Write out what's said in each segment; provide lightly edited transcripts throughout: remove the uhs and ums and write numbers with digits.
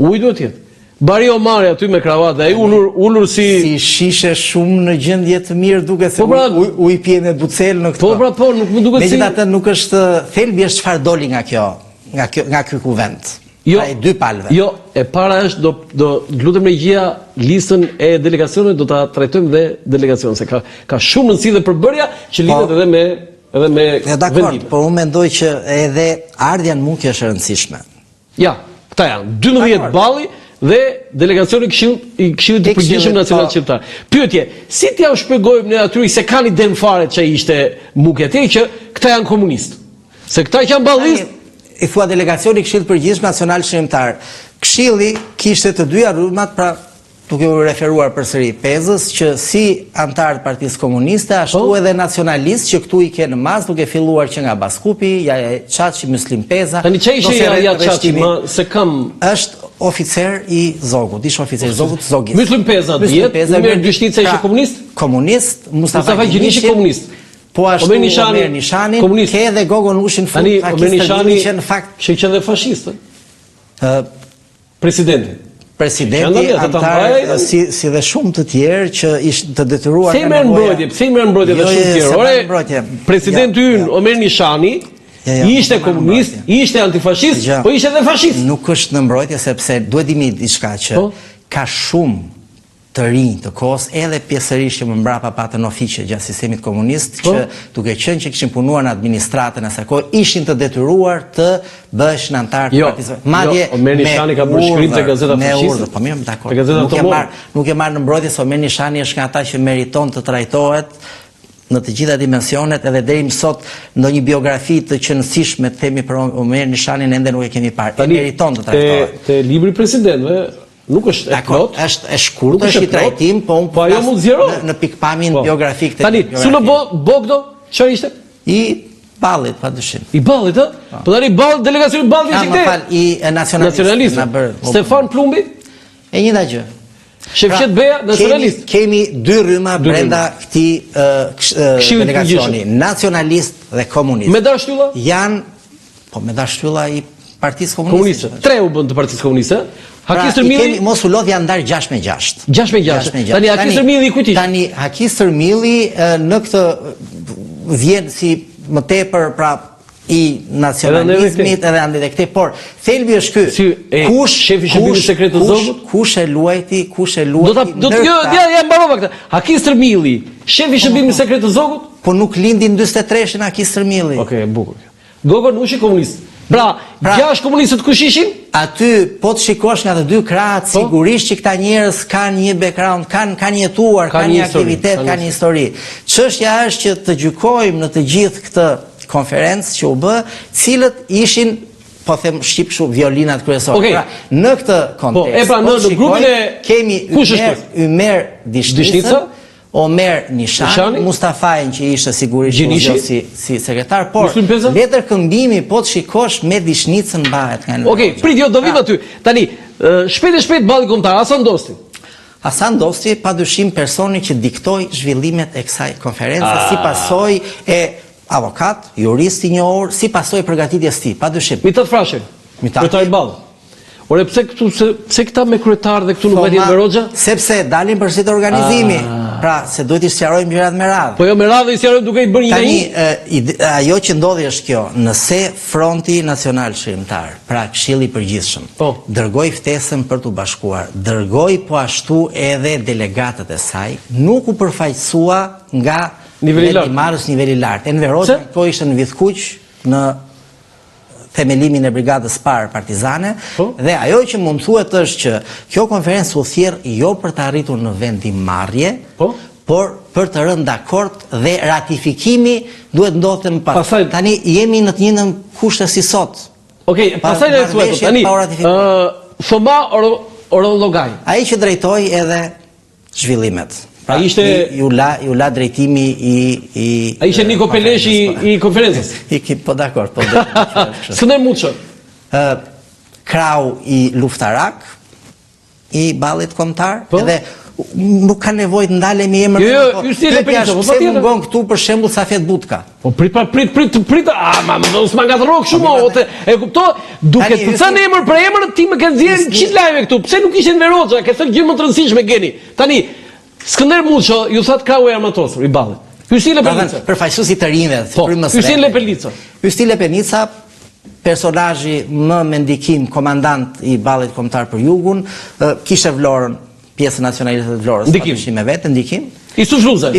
Ujë duhet jetë. Bari Omari aty me kravatë, ai ulur si shishe shumë në gjendje të mirë duke se u I pje me bucel në këto. Po, nuk më duket si. Megjithatë nuk është thelbi është çfarë doli nga ky kuvent. Jo, ai dy palëve. Jo, e para është do lutem regjia listën e delegacionit do ta trajtojmë dhe delegacion se ka shumë rëndësi dhe përbërja që lidhet edhe me vendime. Po unë mendoj që edhe ardhja në Mungë është e rëndësishme. Ja, këta janë 12 balli dhe delegacioni i Këshillit të Përgjithshëm Nacional Shqiptar. Pyetje, si t'ja u shpjegojmë ne aty se kanë iden fare që ishte Mungë atje që këta janë komunistë. Se këta që janë ballistë I thua delegacioni I Këshillit të Përgjithshëm Nacional Shqiptar. Këshilli kishte të dyja rrymat, pra duke u referuar përsëri Pezës, që si antar të Partisë Komuniste, ashtu edhe nacionalistë që këtu I ke në mas, duke filluar që nga Baskupi, Jaja Çaçi, Myslim Peza. Tani çfarë ishte Jaja Çaçi, se kam është oficer I Zogut, ish oficer I Zogut Zogis. Myslim Peza dihet, Omer Dyshnica ishte komunist? Komunist, Mustafa Gjinishi komunist. Po ashtu Omer Nishani, ke edhe Gogon Ushin fund, Omer Nishani në fakt që qenë dhe fashist. Presidenti antar si dhe shumë të tjerë që ishtë të detyruar nga nevoja. Pse I merr mbrojtje dhe shumë të tjerë? Ore, presidenti ynë Omer Nishani ishte komunist, ishte antifashist, po ishte edhe fashist. Nuk është në mbrojtje sepse duhet imi diçka që ka shumë të rinj të kohës, edhe pjesërisht që më mbrapa patën ofiqe gjatë sistemit komunist, që duke qenë që kishin punuar në administratën asaj kohe, ishin të detyruar të bëheshin antar të partisë. Madje Omer Nishani ka bërë shkrim te gazeta fashiste. Po mirë, dakord. Nuk e marr në mbrojtje se Omer Nishani është nga ata që meriton të trajtohet në të gjitha dimensionet, edhe deri më sot ndonjë biografi të qëndrueshme të themi për Omer Nishanin ende nuk e kemi parë. Meriton të trajtohet. Te libri presidentëve nuk është e plot. Është e shkurtër, është I trajtim, po unë po ajo mund zgjero në pikpamjen biografik të tani. Tani, Sulo Bogdo, çfarë ishte? I ballit, padyshim. I ballit, ë? Po tani ball delegacioni ballit ishte këtej. I nacionalist. Stefan Plumbi? E njëjta gjë. Shefqet Beja, nacionalist. Kemi dy rryma brenda këtij delegacioni, nacionalist dhe komunist. Me dashtylla? Me dashtylla I Partisë Komuniste. 3 u bën të Partisë Komuniste. Haki Stërmilli mos u lodh janë ndar 6-6. 6-6. Tani Haki Stërmilli kujt ishte? Tani Haki Stërmilli në këtë vjen si më tepër pra I nacionalizmit edhe ande këtej, por thelbi është ky. Kush shefi I shërbimit sekret të Zogut? Kush e luajti? Ja mbarova këtë. Haki Stërmilli, shefi I shërbimit sekret të Zogut? Po nuk lindi në 43-shin Haki Stërmilli. Okej, bukur. Gogon Ushi komunist. Pra, 6 komunistët kush ishin? Aty, po të shikosh nga të dy krahët, sigurisht që këta njerëz kanë një background, kanë jetuar, kanë një aktivitet, kanë një histori. Çështja është që të gjykojmë në të gjithë këtë konferencë që u bë, cilët ishin, po them shqip kështu, violinat kryesore. Pra, në këtë kontekst, në grupin e kemi Ymer Dyshnica, Omer Nishani, Mustafajin që ishte sigurisht si sekretar, por letër këmbimi po të shikosh me Dyshnicën mbahet nga në. Okej, prit, do vim aty. Tani, shpejt balli kombëtar, Hasan Dosti. Hasan Dosti, padyshim personi që diktoi zhvillimet e kësaj konference si pasojë e avokat, jurist I njohur, si pasojë përgatitjes së tij, padyshim. Mithat Frashën. Kryetar I Ball. Ore pse këta me kryetar dhe këtu nuk vjen me Roxha? Sepse dalin përsi të organizimi. Pra, se duhet I sqarojmë gjërat me radhë. Po jo me radhë I sqarojmë duke I bërë një Tani, ajo që ndodhi është kjo, nëse Fronti Nacional Shqiptar, pra Këshilli I Përgjithshëm, dërgoi ftesën për t'u bashkuar, dërgoi po ashtu edhe delegatët e saj, nuk u përfaqësua nga niveli lart. Enver Hoxha ko ishte në Vidhkuq në themelimin e brigadës parë partizane, dhe ajo që mund thuhet është që kjo konferencë u thirr jo për të arritur në vendimarrje, por për të rënë dakord dhe ratifikimi duhet ndodhte më pas. Tani jemi në të njëjtën kushte si sot. Okej, pastaj ne thuhet tani. Thoma Orologaj. Ai që drejtoi edhe zhvillimet. Pra ishte ju la drejtimi ai ishte Niko Peleshi I konferencës. Po dakor, po. Sënë Muço. Krau I luftarak I ballit kombëtar, edhe nuk ka nevojë të ndalemi emrin. Jo, ju s'jeni Lepenica, po pse mungon këtu për shembull Safet Butka. Po prit, ma mos ma ngatrrok shumë, e kuptoj, duke të thënë emër për emër, ti më ke nxjerrë 100 lajme këtu. Pse nuk ishin Veroxa, ke thënë gjë më të rëndësishme geni. Tani, Skënder Muço ju that Krau e Armatosur i ballit. Ky si Lepenica. Përfaqësuesi të rinjve, frymës. Ky si Lepenica. Ky si Lepenica, personazhi më me ndikim komandant i ballit kombëtar për Jugun, kishte Vlorën, pjesën nacionaliste të Vlorës, ndikim me vetë, ndikim. Isu Fluze,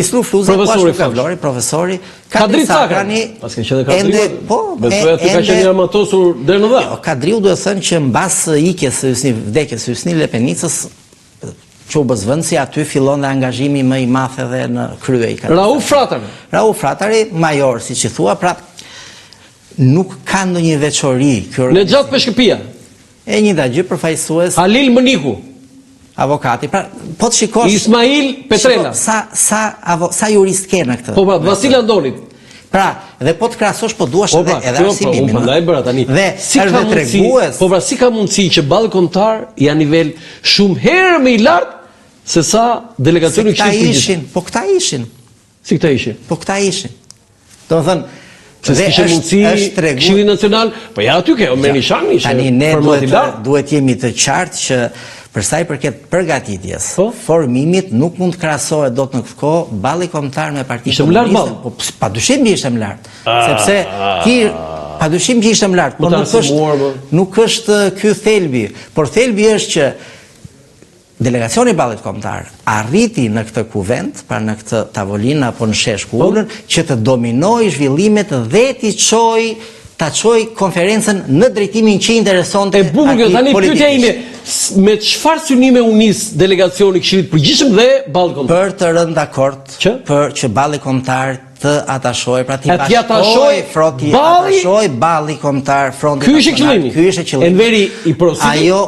profesori, profesori, Kadri Sakrani, pas kanë qenë Kadriu, besoj aty ka qenë Armatosur deri në dha. Kadriu duhet thënë që mbas ikjes së vdekjes së Hysni Lepenicës, Qubës Vëndsi, aty fillon dhe angazhimi më i madh edhe në krye i Rauf Fratari, major, siç i thua, pra nuk ka ndonjë veçori. Nexhat Peshkëpia. E një dhe gjë përfaqësues. Halil Mëniku. Avokati, pra, po të shikosh... Ismail Petrela. Sa jurist ke në këtë? Po, Vasil Andonit. Pra, dhe po të krahasosh, po duash edhe arsimimin. Dhe si ka mundësi që balli kombëtar janë nivel shumë herë më i lartë se sa delegacioni i Këshillit. Po këta ishin. Si këta ishin? Po këta ishin. Do të thënë, se s'kishe mundësi Këshilli Nacional, po ja aty ke Omer Nishani ishe. Tani ne duhet jemi të qartë që për sa i përket përgatitjes, formimit nuk mund të krahasohet dot në këtë kohë balli kombëtar me Partinë Komuniste. Po padyshim që ishte më lart. Sepse ti padyshim që ishte më lart, por nuk është ky thelbi, por thelbi është që delegacioni i ballit kombëtar arriti në këtë kuvent, pra në këtë tavolinë apo në shesh ku ulën, që të dominojë zhvillimet dhe ta çoj konferencën në drejtimin që interesonte atij politikish. Tani pyetja ime, me çfarë synime u nis delegacioni i Këshillit Përgjithshëm dhe balli kombëtar? Për të rënë dakord për që balli kombëtar të atash pra ti balli kombëtar fronti. Ky ishte qëllimi. Ky ishte qëllimi. Enveri i porositit. Ajo